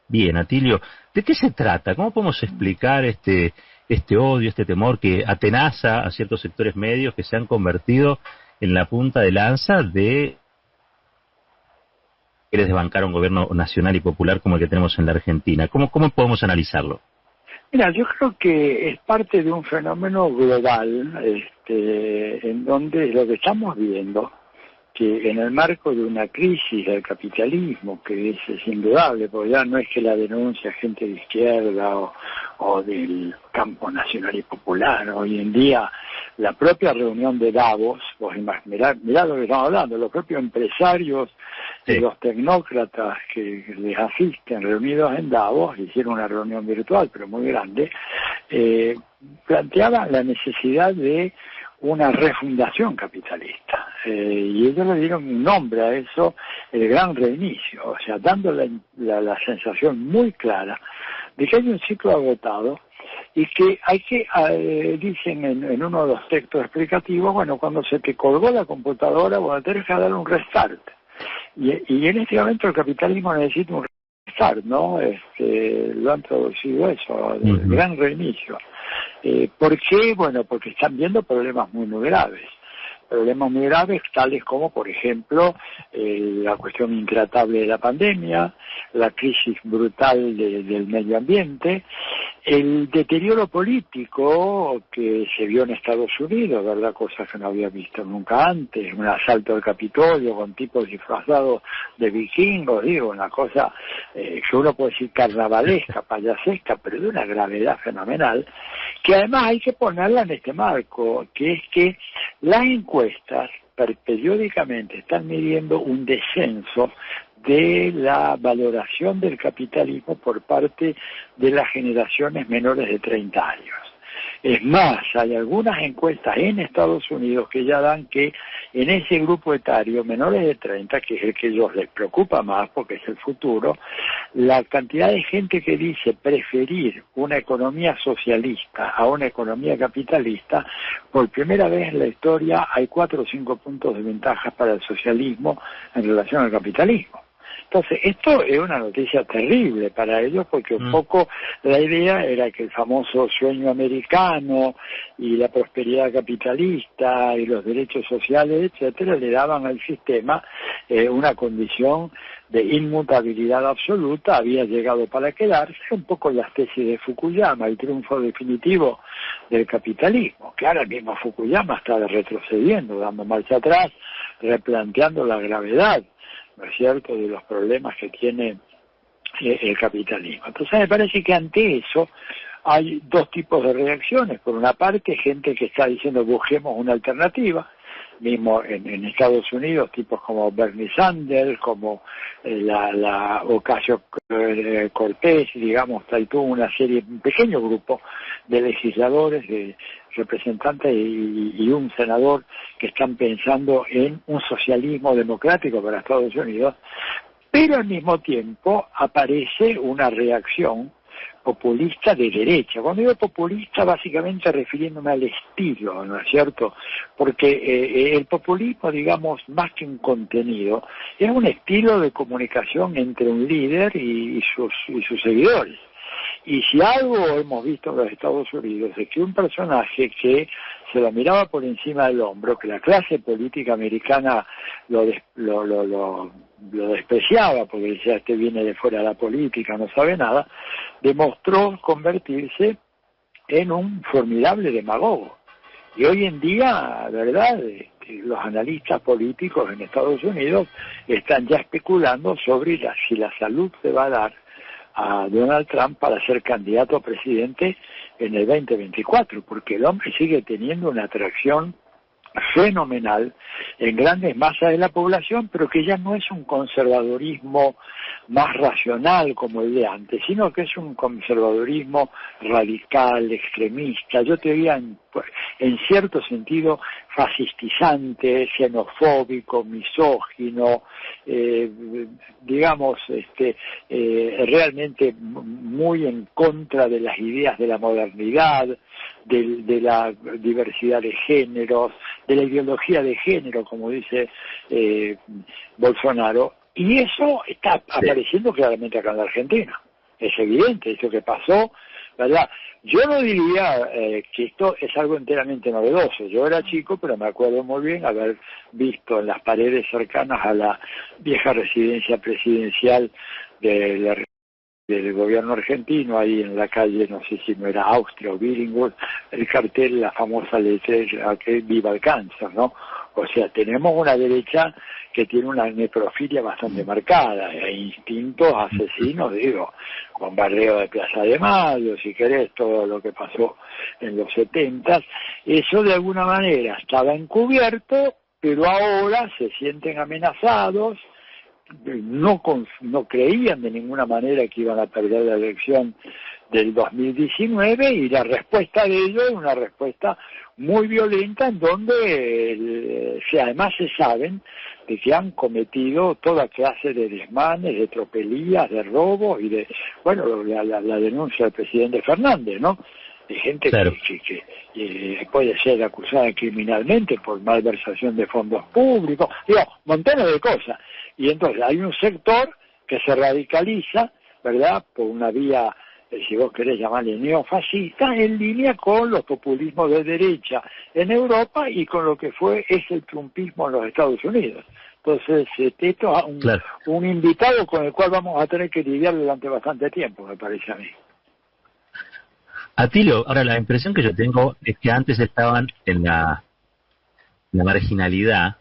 Bien, Atilio, ¿de qué se trata? ¿Cómo podemos explicar este odio, este temor que atenaza a ciertos sectores medios que se han convertido en la punta de lanza de quieres desbancar un gobierno nacional y popular como el que tenemos en la Argentina? ¿Cómo podemos analizarlo? Mira, yo creo que es parte de un fenómeno global, en donde lo que estamos viendo, que en el marco de una crisis del capitalismo, que es indudable, porque ya no es que la denuncia gente de izquierda o del campo nacional y popular, hoy en día la propia reunión de Davos, mirá lo que estamos hablando, los propios empresarios y los tecnócratas que les asisten reunidos en Davos, hicieron una reunión virtual pero muy grande, planteaban la necesidad de una refundación capitalista, y ellos le dieron un nombre a eso, el gran reinicio, o sea, dando la sensación muy clara de que hay un ciclo agotado y que hay que, dicen en uno de los textos explicativos, bueno, cuando se te colgó la computadora, bueno, tenés que darle un restart, y en este momento el capitalismo necesita un restart, ¿no? Lo han traducido eso, el gran reinicio. ¿Por qué? Bueno, porque están viendo problemas muy graves tales como, por ejemplo, la cuestión intratable de la pandemia, la crisis brutal del medio ambiente, el deterioro político que se vio en Estados Unidos, ¿verdad? Cosas que no había visto nunca antes, un asalto al Capitolio con tipos disfrazados de vikingos, digo, una cosa que uno puede decir carnavalesca, payasesca, pero de una gravedad fenomenal, que además hay que ponerla en este marco, que es que las encuestas periódicamente están midiendo un descenso de la valoración del capitalismo por parte de las generaciones menores de 30 años. Es más, hay algunas encuestas en Estados Unidos que ya dan que en ese grupo etario, menores de 30, que es el que a ellos les preocupa más porque es el futuro, la cantidad de gente que dice preferir una economía socialista a una economía capitalista, por primera vez en la historia hay 4 o 5 puntos de ventaja para el socialismo en relación al capitalismo. Entonces, esto es una noticia terrible para ellos porque un poco la idea era que el famoso sueño americano y la prosperidad capitalista y los derechos sociales, etcétera, le daban al sistema una condición de inmutabilidad absoluta, había llegado para quedarse, un poco las tesis de Fukuyama, el triunfo definitivo del capitalismo, que ahora mismo Fukuyama está retrocediendo, dando marcha atrás, replanteando la gravedad, ¿no es cierto?, de los problemas que tiene el capitalismo. Entonces me parece que ante eso hay dos tipos de reacciones. Por una parte, gente que está diciendo busquemos una alternativa, mismo en Estados Unidos, tipos como Bernie Sanders, como la Ocasio-Cortez, digamos, tuvo una serie, un pequeño grupo de legisladores, de representantes y un senador que están pensando en un socialismo democrático para Estados Unidos, pero al mismo tiempo aparece una reacción populista de derecha. Cuando digo populista, básicamente refiriéndome al estilo, ¿no es cierto? Porque el populismo, digamos, más que un contenido, es un estilo de comunicación entre un líder y sus seguidores. Y si algo hemos visto en los Estados Unidos es que un personaje que se lo miraba por encima del hombro, que la clase política americana lo despreciaba porque decía, este viene de fuera de la política, no sabe nada, demostró convertirse en un formidable demagogo. Y hoy en día, ¿verdad?, los analistas políticos en Estados Unidos están ya especulando sobre si la salud se va a dar a Donald Trump para ser candidato a presidente en el 2024, porque el hombre sigue teniendo una atracción fenomenal en grandes masas de la población, pero que ya no es un conservadurismo más racional como el de antes, sino que es un conservadurismo radical, extremista, yo te diría en cierto sentido fascistizante, xenofóbico, misógino, digamos, realmente muy en contra de las ideas de la modernidad, de la diversidad de géneros, de la ideología de género, como dice Bolsonaro, y eso está apareciendo claramente acá en la Argentina. Es evidente, esto que pasó, ¿verdad? Yo no diría que esto es algo enteramente novedoso. Yo era chico, pero me acuerdo muy bien haber visto en las paredes cercanas a la vieja residencia presidencial del gobierno argentino, ahí en la calle, no sé si no era Austria o Billinghurst, el cartel, la famosa letra que viva el cáncer, ¿no? O sea, tenemos una derecha que tiene una necrofilia bastante marcada, e instintos asesinos, digo, bombardeo de Plaza de Mayo, si querés, todo lo que pasó en los 70, eso de alguna manera estaba encubierto, pero ahora se sienten amenazados, no creían de ninguna manera que iban a perder la elección del 2019 y la respuesta de ellos es una respuesta muy violenta en donde además se saben de que han cometido toda clase de desmanes, de tropelías, de robos y de, bueno, la denuncia del presidente Fernández, ¿no? De gente claro, que puede ser acusada criminalmente por malversación de fondos públicos, digo, montones de cosas. Y entonces hay un sector que se radicaliza, ¿verdad?, por una vía, si vos querés llamarle neofascista, en línea con los populismos de derecha en Europa y con lo que es el trumpismo en los Estados Unidos. Entonces, esto es claro. un invitado con el cual vamos a tener que lidiar durante bastante tiempo, me parece a mí. Atilio, ahora la impresión que yo tengo es que antes estaban en la marginalidad,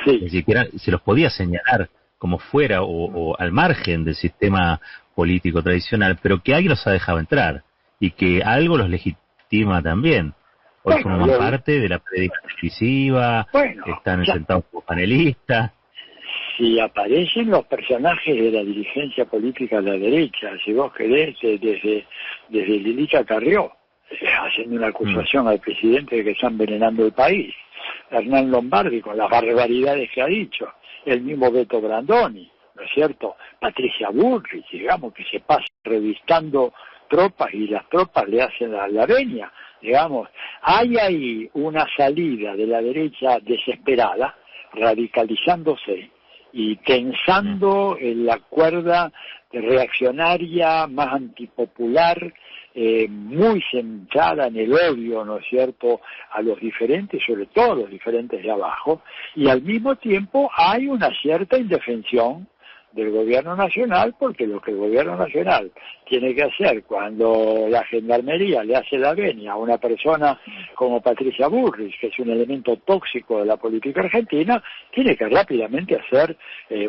Sí. ni siquiera se los podía señalar como fuera o al margen del sistema político tradicional, pero que alguien los ha dejado entrar y que algo los legitima también. Hoy forman parte de la prédica televisiva, están sentados como panelistas. Si aparecen los personajes de la dirigencia política de la derecha, si vos querés, desde Lilita Carrió, haciendo una acusación al presidente de que está envenenando el país, Hernán Lombardi con las barbaridades que ha dicho, el mismo Beto Brandoni, ¿no es cierto? Patricia Bullrich, digamos, que se pasa revistando tropas y las tropas le hacen la venia, digamos. Hay ahí una salida de la derecha desesperada, radicalizándose y tensando en la cuerda reaccionaria más antipopular, muy centrada en el odio, ¿no es cierto?, a los diferentes, sobre todo a los diferentes de abajo, y al mismo tiempo hay una cierta indefensión del gobierno nacional, porque lo que el gobierno nacional tiene que hacer cuando la gendarmería le hace la venia a una persona como Patricia Bullrich, que es un elemento tóxico de la política argentina, tiene que rápidamente hacer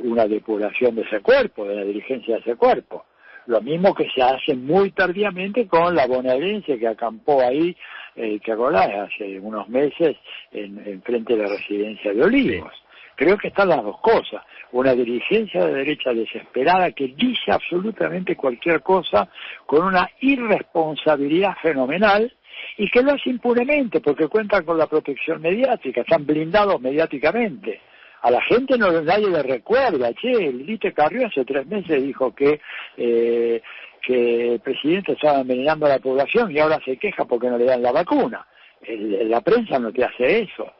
una depuración de ese cuerpo, de la dirigencia de ese cuerpo. Lo mismo que se hace muy tardíamente con la bonaerense que acampó ahí, ¿te acordás? Hace unos meses en frente de la residencia de Olivos. Sí. Creo que están las dos cosas. Una dirigencia de derecha desesperada que dice absolutamente cualquier cosa con una irresponsabilidad fenomenal y que lo hace impunemente porque cuentan con la protección mediática, están blindados mediáticamente. A la gente nadie le recuerda, Lilita Carrió hace 3 meses dijo que el presidente estaba envenenando a la población y ahora se queja porque no le dan la vacuna. La prensa no te hace eso.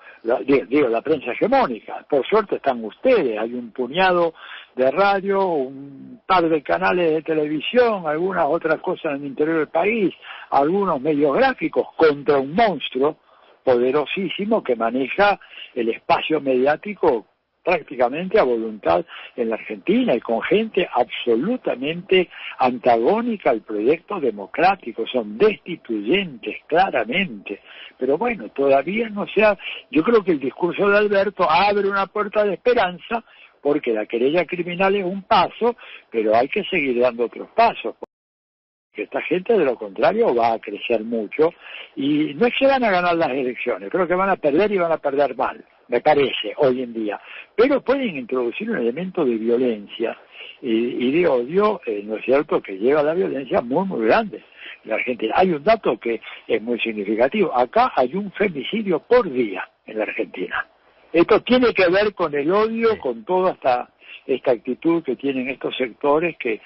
Digo, la prensa hegemónica. Por suerte están ustedes, hay un puñado de radio, un par de canales de televisión, algunas otras cosas en el interior del país, algunos medios gráficos contra un monstruo poderosísimo que maneja el espacio mediático prácticamente a voluntad en la Argentina y con gente absolutamente antagónica al proyecto democrático, son destituyentes claramente, pero bueno, todavía no se ha, yo creo que el discurso de Alberto abre una puerta de esperanza porque la querella criminal es un paso, pero hay que seguir dando otros pasos. Que esta gente de lo contrario va a crecer mucho y no es que van a ganar las elecciones, creo que van a perder y van a perder mal, me parece, hoy en día, pero pueden introducir un elemento de violencia y de odio, ¿no es cierto?, que lleva a la violencia muy, muy grande en la Argentina. Hay un dato que es muy significativo, acá hay un femicidio por día en la Argentina. Esto tiene que ver con el odio, con toda esta actitud que tienen estos sectores que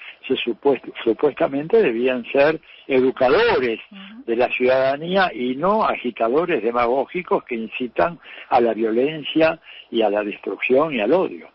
supuestamente debían ser educadores de la ciudadanía y no agitadores demagógicos que incitan a la violencia y a la destrucción y al odio.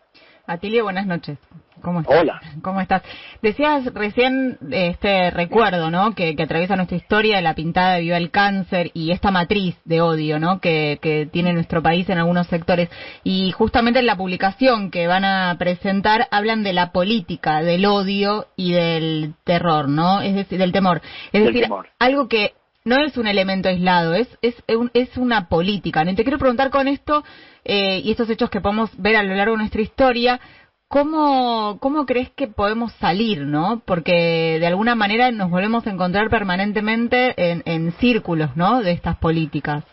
Atilio, buenas noches. ¿Cómo estás? Hola. ¿Cómo estás? Decías recién este recuerdo, ¿no? Que atraviesa nuestra historia, la pintada de Viva el Cáncer y esta matriz de odio, ¿no? Que tiene nuestro país en algunos sectores. Y justamente en la publicación que van a presentar hablan de la política, del odio y del terror, ¿no? Es decir, del temor. Es decir, algo que no es un elemento aislado, es una política, ¿no? Y te quiero preguntar con esto y estos hechos que podemos ver a lo largo de nuestra historia, ¿cómo crees que podemos salir, no? Porque de alguna manera nos volvemos a encontrar permanentemente en círculos, ¿no? De estas políticas.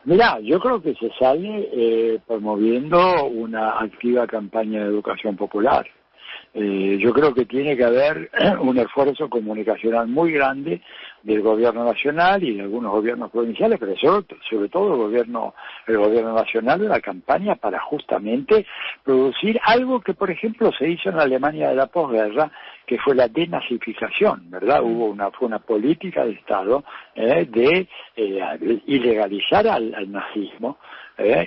Mirá, yo creo que se sale promoviendo una activa campaña de educación popular. Yo creo que tiene que haber un esfuerzo comunicacional muy grande del gobierno nacional y de algunos gobiernos provinciales, pero sobre todo el gobierno nacional, de la campaña para justamente producir algo que, por ejemplo, se hizo en la Alemania de la posguerra, que fue la denazificación, ¿verdad? Fue una política de Estado de ilegalizar al nazismo,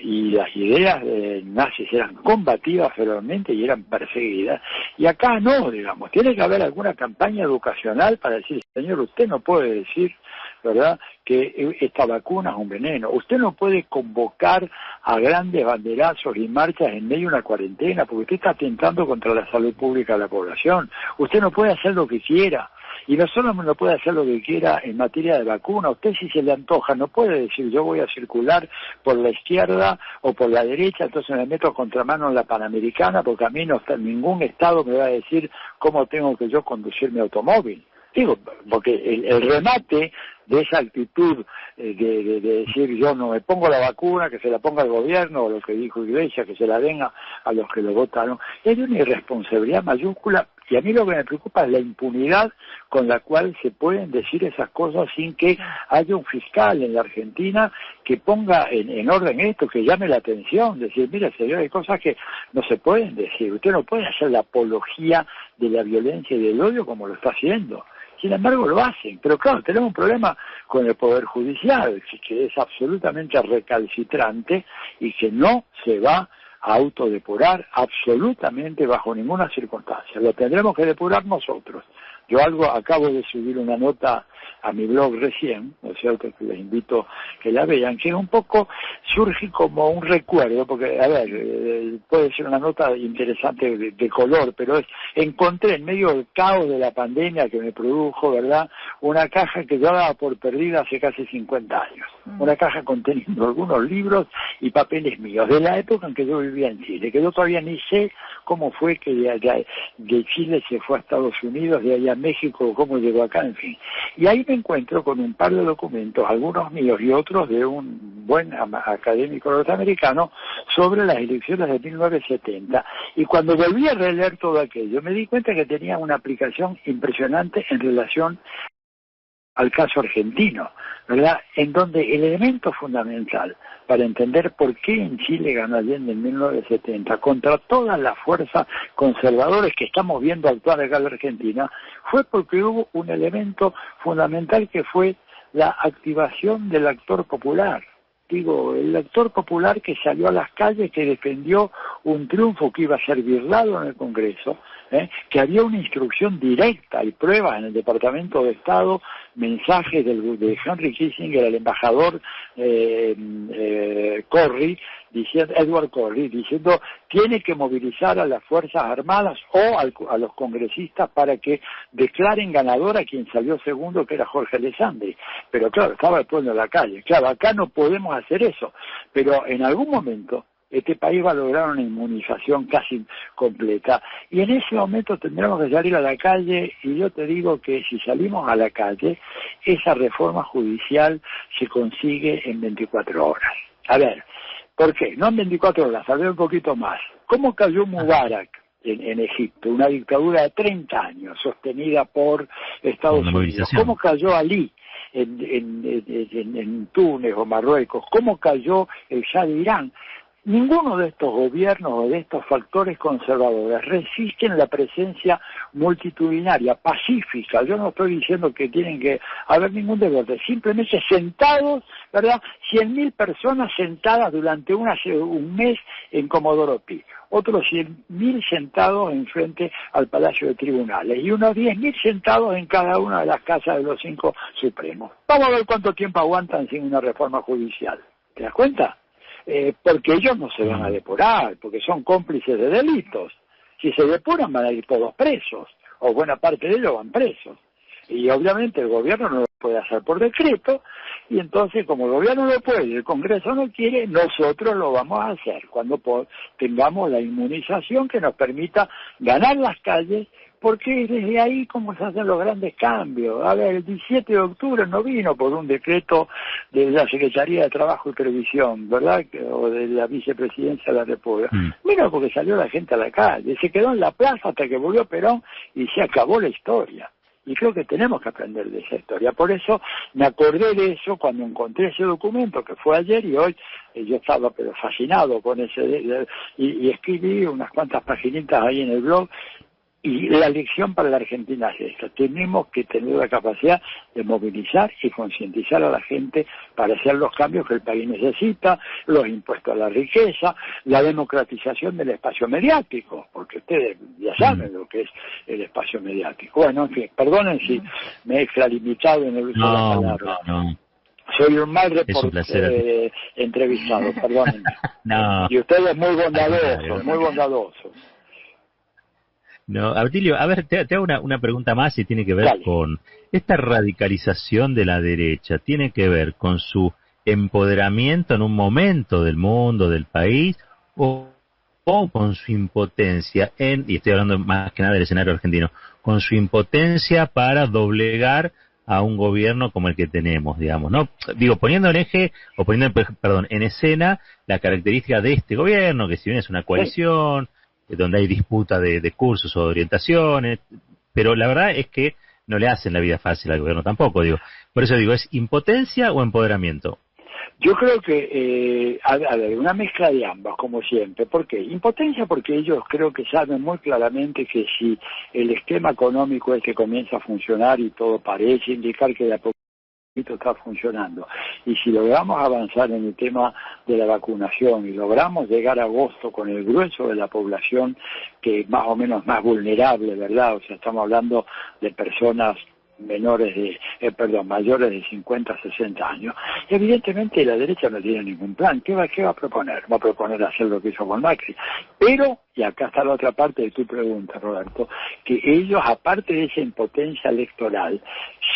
y las ideas nazis eran combatidas ferozmente y eran perseguidas, y acá no, digamos, tiene que haber alguna campaña educacional para decir, señor, usted no puede decir, ¿verdad?, que esta vacuna es un veneno, usted no puede convocar a grandes banderazos y marchas en medio de una cuarentena, porque usted está atentando contra la salud pública de la población, usted no puede hacer lo que quiera. Y no solo no puede hacer lo que quiera en materia de vacuna, usted si se le antoja no puede decir yo voy a circular por la izquierda o por la derecha, entonces me meto contramano en la Panamericana porque a mí ningún Estado me va a decir cómo tengo que yo conducir mi automóvil. Digo, porque el remate de esa actitud de decir yo no me pongo la vacuna, que se la ponga el gobierno, o lo que dijo Iglesias, que se la den a los que lo votaron, es de una irresponsabilidad mayúscula, y a mí lo que me preocupa es la impunidad con la cual se pueden decir esas cosas sin que haya un fiscal en la Argentina que ponga en orden esto, que llame la atención, decir, mira señor, hay cosas que no se pueden decir, usted no puede hacer la apología de la violencia y del odio como lo está haciendo. Sin embargo lo hacen, pero claro, tenemos un problema con el Poder Judicial, que es absolutamente recalcitrante y que no se va a autodepurar absolutamente bajo ninguna circunstancia. Lo tendremos que depurar nosotros. Yo acabo de subir una nota a mi blog recién, ¿no es cierto?, que les invito que la vean, que un poco surge como un recuerdo, porque, a ver, puede ser una nota interesante de color, pero encontré en medio del caos de la pandemia que me produjo, ¿verdad?, una caja que yo daba por perdida hace casi 50 años. Una caja conteniendo algunos libros y papeles míos, de la época en que yo vivía en Chile, que yo todavía ni sé cómo fue que de Chile se fue a Estados Unidos, de allá a México, cómo llegó acá, en fin. Y ahí me encuentro con un par de documentos, algunos míos y otros de un buen académico norteamericano, sobre las elecciones de 1970. Y cuando volví a releer todo aquello, me di cuenta que tenía una aplicación impresionante en relación al caso argentino, ¿verdad?, en donde el elemento fundamental para entender por qué en Chile ganó Allende en 1970 contra todas las fuerzas conservadoras que estamos viendo actuar acá en la Argentina, fue porque hubo un elemento fundamental que fue la activación del actor popular. Digo, el actor popular que salió a las calles, que defendió un triunfo que iba a ser birlado en el Congreso, que había una instrucción directa y pruebas en el Departamento de Estado, mensajes de Henry Kissinger al embajador Edward Corry, diciendo tiene que movilizar a las Fuerzas Armadas o a los congresistas para que declaren ganador a quien salió segundo, que era Jorge Alessandri. Pero claro, estaba el pueblo en la calle. Claro, acá no podemos hacer eso, pero en algún momento este país va a lograr una inmunización casi completa, y en ese momento tendremos que salir a la calle, y yo te digo que si salimos a la calle, esa reforma judicial se consigue en 24 horas. A ver, ¿por qué? No en 24 horas, a ver un poquito más. ¿Cómo cayó Mubarak en Egipto? Una dictadura de 30 años, sostenida por Estados Unidos. ¿Cómo cayó Ali en Túnez o Marruecos? ¿Cómo cayó el Shah de Irán? Ninguno de estos gobiernos o de estos factores conservadores resisten la presencia multitudinaria, pacífica. Yo no estoy diciendo que tienen que haber ningún debate, simplemente sentados, ¿verdad? 100.000 personas sentadas durante un mes en Comodoro Pi, otros 100.000 sentados enfrente al Palacio de Tribunales y unos 10.000 sentados en cada una de las casas de los 5 supremos. Vamos a ver cuánto tiempo aguantan sin una reforma judicial. ¿Te das cuenta? Porque ellos no se van a depurar, porque son cómplices de delitos. Si se depuran van a ir todos presos, o buena parte de ellos van presos. Y obviamente el gobierno no lo puede hacer por decreto, y entonces como el gobierno no puede y el Congreso no quiere, nosotros lo vamos a hacer cuando tengamos la inmunización que nos permita ganar las calles, porque es desde ahí como se hacen los grandes cambios. A ver, el 17 de octubre no vino por un decreto de la Secretaría de Trabajo y Previsión, ¿verdad? O de la Vicepresidencia de la República. Vino porque salió la gente a la calle, se quedó en la plaza hasta que volvió Perón y se acabó la historia. Y creo que tenemos que aprender de esa historia. Por eso me acordé de eso cuando encontré ese documento, que fue ayer, y hoy yo estaba pero fascinado con ese, y escribí unas cuantas paginitas ahí en el blog. Y la lección para la Argentina es esta: tenemos que tener la capacidad de movilizar y concientizar a la gente para hacer los cambios que el país necesita, los impuestos a la riqueza, la democratización del espacio mediático, porque ustedes ya saben lo que es el espacio mediático. Bueno, en fin, perdonen si me he extralimitado en el uso de la palabra. No. Soy un mal entrevistado, perdónenme. No. Y ustedes muy bondadosos, muy bondadosos. No, Atilio, a ver, te hago una pregunta más y tiene que ver con esta radicalización de la derecha. ¿Tiene que ver con su empoderamiento en un momento del mundo, del país, o con su impotencia y estoy hablando más que nada del escenario argentino, con su impotencia para doblegar a un gobierno como el que tenemos, digamos, ¿no? Digo, poniendo en eje, o poniendo, perdón, en escena la característica de este gobierno, que si bien es una coalición, donde hay disputa de cursos o de orientaciones, pero la verdad es que no le hacen la vida fácil al gobierno tampoco, digo. Por eso digo, ¿es impotencia o empoderamiento? Yo creo que, a ver, una mezcla de ambas, como siempre. ¿Por qué? Impotencia porque ellos creo que saben muy claramente que si el esquema económico es que comienza a funcionar y todo parece indicar que de a poco está funcionando, y si logramos avanzar en el tema de la vacunación y logramos llegar a agosto con el grueso de la población que es más o menos más vulnerable, ¿verdad? O sea, estamos hablando de personas mayores de 50, 60 años. Evidentemente la derecha no tiene ningún plan. ¿Qué va a proponer? Va a proponer hacer lo que hizo con Macri. Pero, y acá está la otra parte de tu pregunta, Roberto, que ellos, aparte de esa impotencia electoral,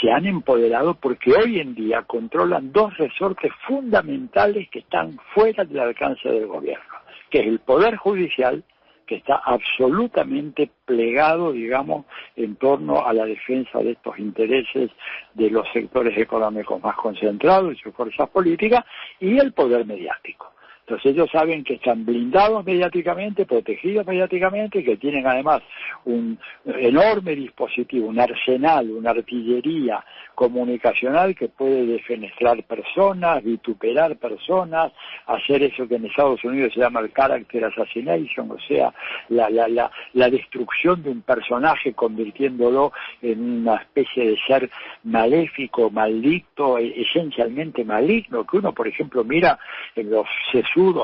se han empoderado porque hoy en día controlan dos resortes fundamentales que están fuera del alcance del gobierno, que es el Poder Judicial, que está absolutamente plegado, digamos, en torno a la defensa de estos intereses de los sectores económicos más concentrados y sus fuerzas políticas, y el poder mediático. Entonces ellos saben que están blindados mediáticamente, protegidos mediáticamente, que tienen además un enorme dispositivo, un arsenal, una artillería comunicacional que puede defenestrar personas, vituperar personas, hacer eso que en Estados Unidos se llama el character assassination, o sea, la destrucción de un personaje convirtiéndolo en una especie de ser maléfico, maldito, esencialmente maligno, que uno, por ejemplo, mira en los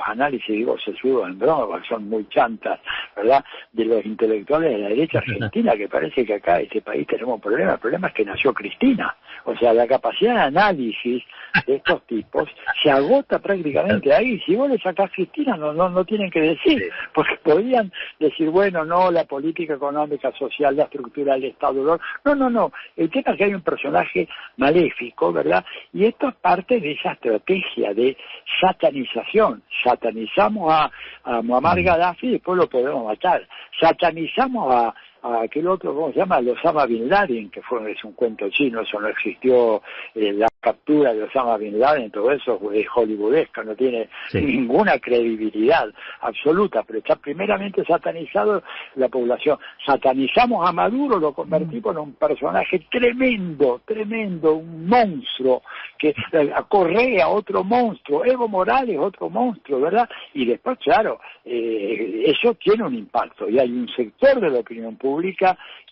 análisis, digo sesudos en broma, porque son muy chantas, ¿verdad?, de los intelectuales de la derecha argentina, que parece que acá en este país tenemos un problema. El problema es que nació Cristina. O sea, la capacidad de análisis de estos tipos se agota prácticamente ahí. Si vos le sacás Cristina, no tienen que decir, porque podrían decir, bueno, no, la política económica, social, la estructura del Estado, no. El tema es que hay un personaje maléfico, ¿verdad? Y esto es parte de esa estrategia de satanización. Satanizamos a Muammar Gaddafi y después lo podemos matar. Satanizamos a a aquel otro, ¿cómo se llama? El Osama Bin Laden, que es un cuento chino, eso no existió, la captura de Osama Bin Laden, todo eso es hollywoodesco, no tiene ninguna credibilidad absoluta, pero está primeramente satanizado la población. Satanizamos a Maduro, lo convertimos en un personaje tremendo, un monstruo, que Correa, otro monstruo, Evo Morales, otro monstruo, ¿verdad? Y después, claro, eso tiene un impacto, y hay un sector de la opinión pública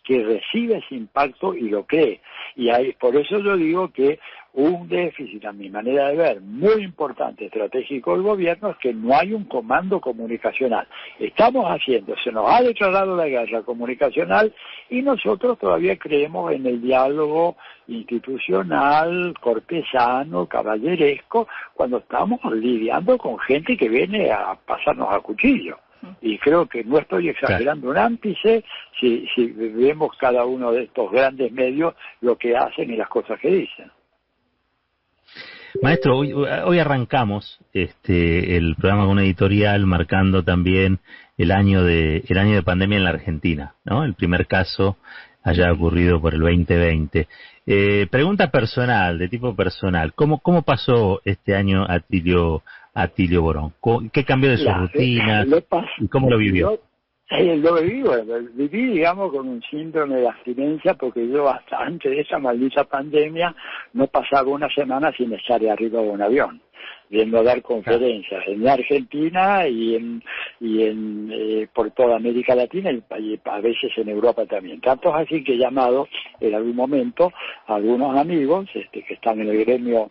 que recibe ese impacto y lo cree. Y por eso yo digo que un déficit, a mi manera de ver, muy importante, estratégico del gobierno, es que no hay un comando comunicacional. Se nos ha declarado la guerra comunicacional y nosotros todavía creemos en el diálogo institucional, cortesano, caballeresco, cuando estamos lidiando con gente que viene a pasarnos a cuchillo. Y creo que no estoy exagerando un ápice si vemos cada uno de estos grandes medios lo que hacen y las cosas que dicen. Maestro, hoy arrancamos el programa con una editorial marcando también el año de pandemia en la Argentina, ¿no? El primer caso haya ocurrido por el 2020. Pregunta personal, de tipo personal, ¿cómo pasó este año Atilio Borón? ¿Qué cambió de su rutina y cómo lo vivió? Viví, digamos, con un síndrome de abstinencia, porque yo hasta antes de esa maldita pandemia no pasaba una semana sin estar de arriba de un avión, viendo a dar conferencias en la Argentina y por toda América Latina y a veces en Europa también. Tanto es así que he llamado en algún momento a algunos amigos que están en el gremio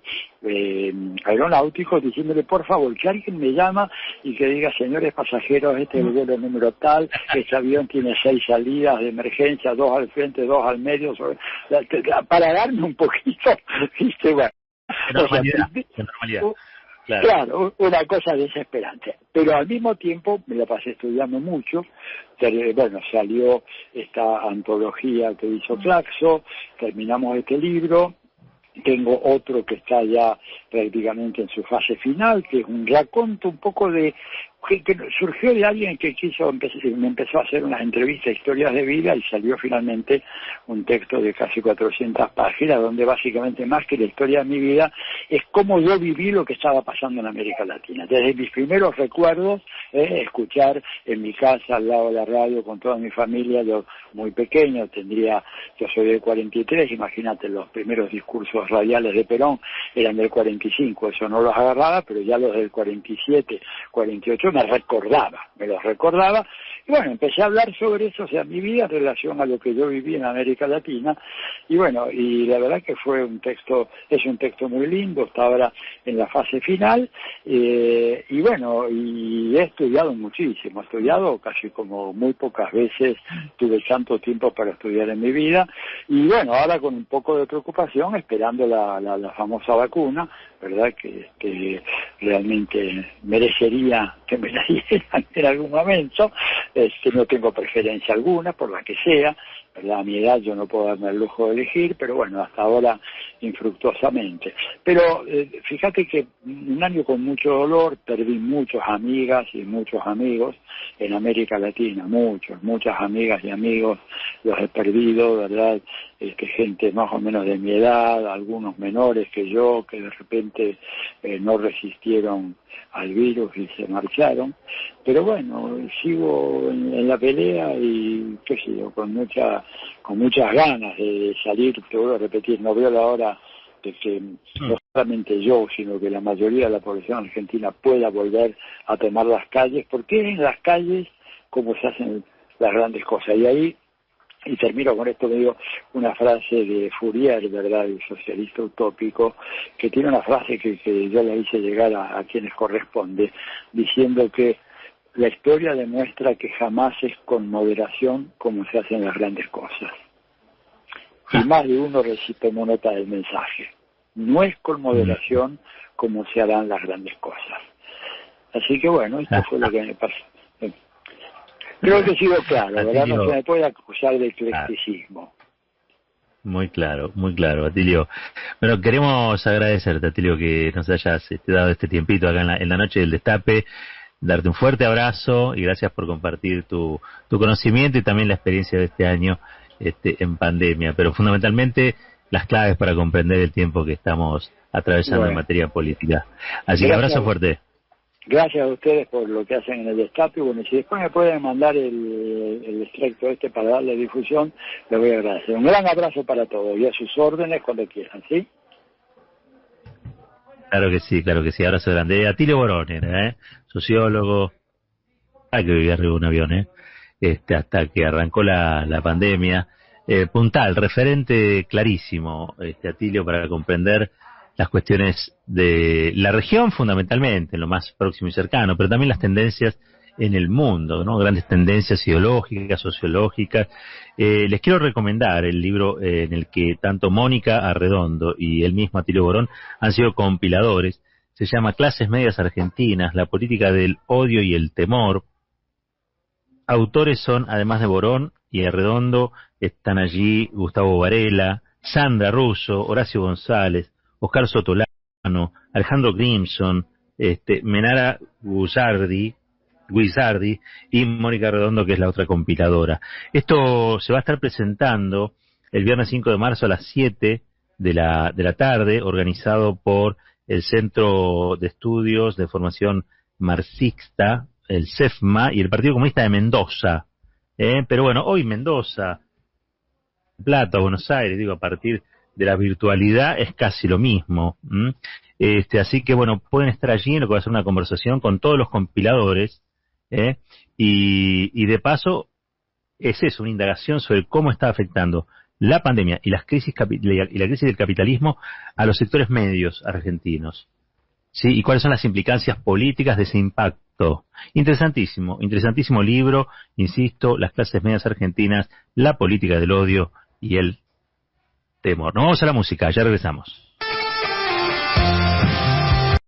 aeronáutico, diciéndole por favor que alguien me llama y que diga: señores pasajeros, este es el vuelo número tal, este avión tiene 6 salidas de emergencia, 2 al frente, 2 al medio, para darme un poquito, ¿viste? Bueno, normalidad. Claro, una cosa desesperante. Pero al mismo tiempo me la pasé estudiando mucho. Bueno, salió esta antología que hizo Claxo, terminamos este libro. Tengo otro que está ya prácticamente en su fase final, que es un raconto un poco de que surgió de alguien que me empezó a hacer unas entrevistas, historias de vida, y salió finalmente un texto de casi 400 páginas, donde básicamente, más que la historia de mi vida, es cómo yo viví lo que estaba pasando en América Latina. Desde mis primeros recuerdos, escuchar en mi casa, al lado de la radio, con toda mi familia, yo muy pequeño, yo soy del 43, imagínate, los primeros discursos radiales de Perón eran del 45, eso no los agarraba, pero ya los del 47, 48, me los recordaba, y bueno, empecé a hablar sobre eso, o sea, mi vida en relación a lo que yo viví en América Latina, y bueno, y la verdad que es un texto muy lindo, está ahora en la fase final, y bueno, y he estudiado muchísimo, casi como muy pocas veces tuve tanto tiempo para estudiar en mi vida, y bueno, ahora con un poco de preocupación, esperando la famosa vacuna, ¿verdad? Que realmente merecería que me la dieran en algún momento. No tengo preferencia alguna, por la que sea, ¿verdad? A mi edad yo no puedo darme el lujo de elegir, pero bueno, hasta ahora infructuosamente. Pero fíjate que un año con mucho dolor, perdí muchas amigas y muchos amigos en América Latina, muchas amigas y amigos los he perdido, ¿verdad? Gente más o menos de mi edad, algunos menores que yo, que de repente no resistieron al virus y se marcharon, pero bueno, sigo en la pelea y qué sé yo, con muchas ganas de salir. Te voy a repetir, no veo la hora de que no solamente yo, sino que la mayoría de la población argentina pueda volver a tomar las calles, porque es en las calles como se hacen las grandes cosas. Y termino con esto, me digo una frase de Fourier, ¿verdad?, el socialista utópico, que tiene una frase que yo le hice llegar a quienes corresponde, diciendo que la historia demuestra que jamás es con moderación como se hacen las grandes cosas. Y más de uno tomó nota del mensaje. No es con moderación como se harán las grandes cosas. Así que bueno, esto fue lo que me pasó. Creo que he sido claro, ¿verdad? No se me puede acusar de eclecticismo. Muy claro, Atilio. Bueno, queremos agradecerte, Atilio, que nos hayas dado este tiempito acá en la noche del Destape. darte un fuerte abrazo y gracias por compartir tu conocimiento y también la experiencia de este año en pandemia, pero fundamentalmente las claves para comprender el tiempo que estamos atravesando en materia política. Así que abrazo fuerte. Gracias a ustedes por lo que hacen en el Destape. Bueno, si después me pueden mandar el extracto para darle difusión, les voy a agradecer. Un gran abrazo para todos y a sus órdenes cuando quieran, ¿sí? Claro que sí, abrazo grande. Atilio Borón era, sociólogo, que vivía arriba de un avión, hasta que arrancó la pandemia. Puntal, referente clarísimo, Atilio, para comprender las cuestiones de la región fundamentalmente, en lo más próximo y cercano, pero también las tendencias en el mundo, ¿no? Grandes tendencias ideológicas, sociológicas. Les quiero recomendar el libro en el que tanto Mónica Arredondo y el mismo Atilio Borón han sido compiladores. Se llama Clases Medias Argentinas, la política del odio y el temor. Autores son, además de Borón y Arredondo, están allí Gustavo Varela, Sandra Russo, Horacio González, Oscar Sotolano, Alejandro Grimson, Menara Guisardi y Mónica Arredondo, que es la otra compiladora. Esto se va a estar presentando el viernes 5 de marzo a las 7 de la tarde, organizado por el Centro de Estudios de Formación Marxista, el CEFMA, y el Partido Comunista de Mendoza. Pero bueno, hoy Mendoza, Plata, Buenos Aires, digo, a partir de la virtualidad es casi lo mismo. Así que bueno, pueden estar allí en lo que va a ser una conversación con todos los compiladores, y de paso es eso, una indagación sobre cómo está afectando la pandemia y la crisis del capitalismo a los sectores medios argentinos, ¿sí? Y cuáles son las implicancias políticas de ese impacto. Interesantísimo libro, insisto, Las clases medias argentinas, la política del odio y el temor. Nos vamos a la música, ya regresamos.